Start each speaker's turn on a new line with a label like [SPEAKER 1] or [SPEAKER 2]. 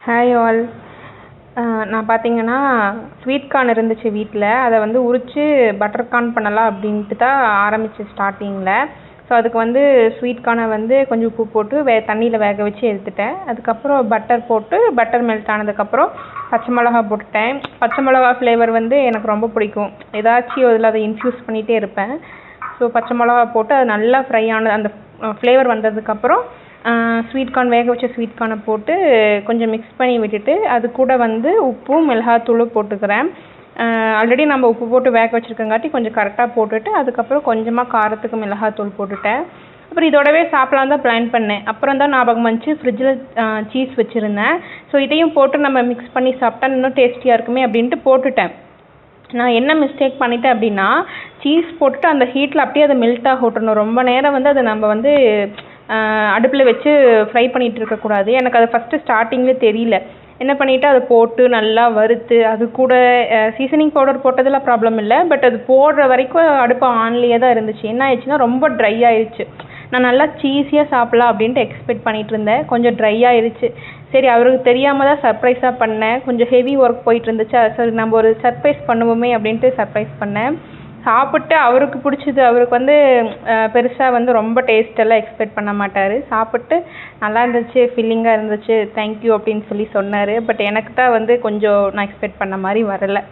[SPEAKER 1] Hi all. நான் பார்த்தீங்கன்னா sweet corn இருந்துச்சு வீட்டில். அதை வந்து உரித்து பட்டர் கார்ன் பண்ணலாம் அப்படின்ட்டு தான் ஆரம்பித்தேன் ஸ்டார்டிங்கில். ஸோ அதுக்கு வந்து ஸ்வீட் கார்னை வந்து கொஞ்சம் உப்பு போட்டு தண்ணியில் வேக வச்சு எடுத்துட்டேன். அதுக்கப்புறம் பட்டர் போட்டு பட்டர் மெல்ட் ஆனதுக்கப்புறம் பச்சை மிளகா போட்டுட்டேன். பச்சை மிளகா ஃப்ளேவர் வந்து எனக்கு ரொம்ப பிடிக்கும். ஏதாச்சும் அதில் அதை இன்ஃப்யூஸ் பண்ணிகிட்டே இருப்பேன். ஸோ பச்சை மிளகா போட்டு அது நல்லா ஃப்ரை ஆன அந்த ஃப்ளேவர் வந்ததுக்கப்புறம் ஸ்வீட் கார்ன் வேக வச்ச ஸ்வீட் கார்னை போட்டு கொஞ்சம் மிக்ஸ் பண்ணி விட்டுட்டு அது கூட வந்து உப்பும் மிளகாத்தூளும் போட்டுக்கிறேன். ஆல்ரெடி நம்ம உப்பு போட்டு வேக வச்சுருக்கங்காட்டி கொஞ்சம் கரெக்டாக போட்டுட்டு அதுக்கப்புறம் கொஞ்சமாக காரத்துக்கு மிளகாத்தூள் போட்டுட்டேன். அப்புறம் இதோடவே சாப்பிட்லான்னு தான் பிளான் பண்ணேன். அப்புறம் தான் ஞாபகம் வந்துச்சு ஃப்ரிட்ஜில் சீஸ் வச்சுருந்தேன். ஸோ இதையும் போட்டு நம்ம மிக்ஸ் பண்ணி சாப்பிட்டா இன்னும் டேஸ்டியாக இருக்குமே அப்படின்ட்டு போட்டுட்டேன். நான் என்ன மிஸ்டேக் பண்ணிட்டேன் அப்படின்னா, சீஸ் போட்டுட்டு அந்த ஹீட்டில் அப்படியே அதை மெல்ட் ஆக விட்டுறணும். ரொம்ப நேரம் வந்து அதை நம்ம வந்து அடுப்பில் வச்சு ஃப்ரை பண்ணிகிட்டு இருக்கக்கூடாது. எனக்கு அது ஃபஸ்ட்டு ஸ்டார்டிங்கில் தெரியல. என்ன பண்ணிவிட்டு அதை போட்டு நல்லா வறுத்து அது கூட சீசனிங் பவுடர் போட்டதில் ப்ராப்ளம் இல்லை. பட் அது போடுற வரைக்கும் அடுப்பு ஆன்லேயே தான் இருந்துச்சு. என்ன ஆயிடுச்சுன்னா ரொம்ப ட்ரை ஆயிடுச்சு. நான் நல்லா சீஸியாக சாப்பிட்லாம் அப்படின்ட்டு எக்ஸ்பெக்ட் பண்ணிகிட்டு இருந்தேன். கொஞ்சம் ட்ரை ஆயிடுச்சு. சரி அவருக்கு தெரியாமல் தான் சர்ப்ரைஸாக பண்ணேன். கொஞ்சம் ஹெவி ஒர்க் போயிட்டு இருந்துச்சா, சரி நம்ம ஒரு சர்ப்ரைஸ் பண்ணுவோமே அப்படின்ட்டு சர்ப்ரைஸ் பண்ணேன். சாப்பிட்டு அவருக்கு பிடிச்சிது. அவருக்கு வந்து பெருசாக வந்து ரொம்ப டேஸ்ட்டெல்லாம் எக்ஸ்பெக்ட் பண்ண மாட்டார். சாப்பிட்டு நல்லா இருந்துச்சு, ஃபில்லிங்காக இருந்துச்சு, தேங்க்யூ அப்படின்னு சொல்லி சொன்னார். பட் எனக்கு தான் வந்து கொஞ்சம் நான் எக்ஸ்பெக்ட் பண்ண மாதிரி வரலை.